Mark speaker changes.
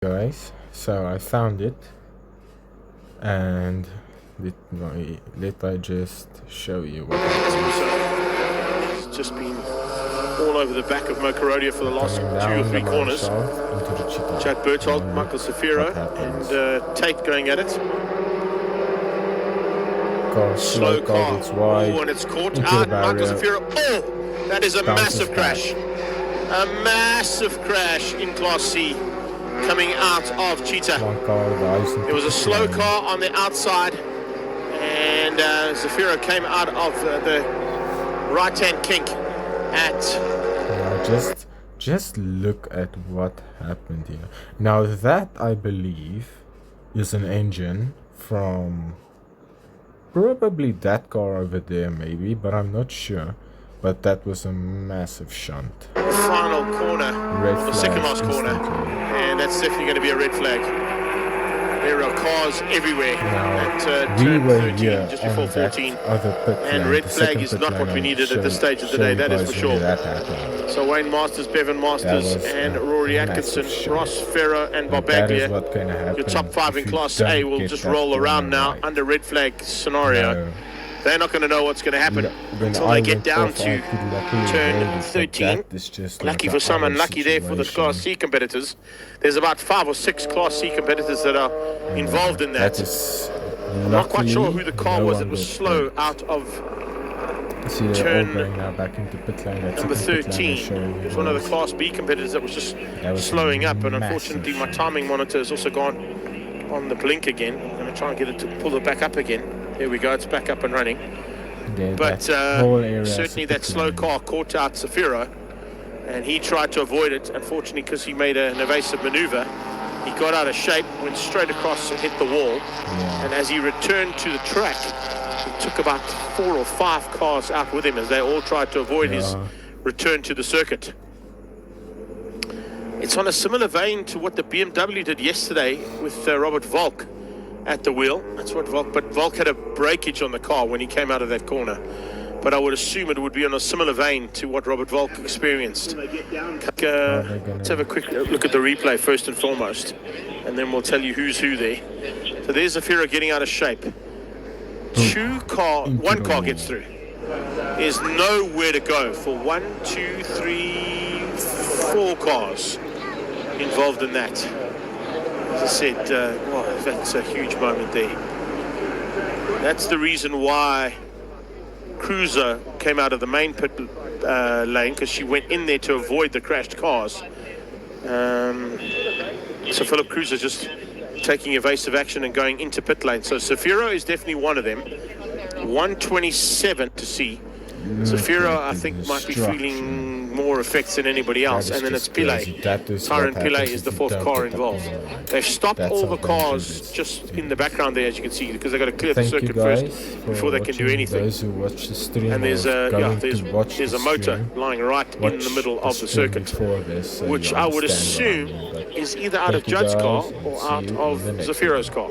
Speaker 1: guys, so I found it, and let I just show you what
Speaker 2: it's just been all over the back of Mocha Rodeo for the last 2 or 3 corners. Chad Berthold, Michael Safiro, and Tate going at it. Slow car. Oh, and it's caught out. Michael Safiro. Oh, that is a massive crash. A massive crash in Class C coming out of Cheetah. There was a slow car on the outside, and Zafiro came out of the right-hand kink at...
Speaker 1: Just look at what happened here. Now that, I believe, is an engine from probably that car over there, maybe, but I'm not sure. But that was a massive shunt.
Speaker 2: Final corner, the second last corner, and that's definitely going to be a red flag. There are cars everywhere at turn 13, just before 14, and red flag is not what we needed at this stage of the day, that is for sure. So Wayne Masters, Bevan Masters, and Rory Atkinson, Ross Ferro, and Barbaglia, your top 5 in Class A will just roll around now under red flag scenario. They're not going to know what's going to happen until they get down to turn 13. Lucky for some, unlucky there for the Class C competitors. There's about 5 or 6 Class C competitors that are involved in that. I'm not quite sure who the car was that was slow out of turn number 13. It was one of the Class B competitors that was just slowing up, and unfortunately my timing monitor has also gone on the blink again. I'm going to try and get it to pull it back up again. There we go, it's back up and running. But certainly that slow car caught out Safiro, and he tried to avoid it. Unfortunately, because he made an evasive maneuver, he got out of shape, went straight across and hit the wall. And as he returned to the track, he took about 4 or 5 cars out with him as they all tried to avoid his return to the circuit. It's on a similar vein to what the BMW did yesterday with Robert Volk at the wheel. That's what Volk had a breakage on the car when he came out of that corner. But I would assume it would be on a similar vein to what Robert Volk experienced. Let's have a quick look at the replay first and foremost, and then we'll tell you who's who there. So there's Zafiro getting out of shape. One car gets through. There's nowhere to go for 1, 2, 3, 4 cars involved in that. As I said, wow, that's a huge moment there. That's the reason why Cruiser came out of the main pit lane, because she went in there to avoid the crashed cars. So Philip Cruiser just taking evasive action and going into pit lane. So Safiro is definitely one of them. 127 to see. Safiro, I think, might be feeling more effects than anybody else, and then it's Pillay. Tyron Pillay is the 4th car involved. They've stopped all the cars just in the background there, as you can see, because they've got to clear the circuit first before they can do anything. And there's a motor lying right in the middle of the circuit, which I would assume is either out of Judd's car or out of Zafiro's car.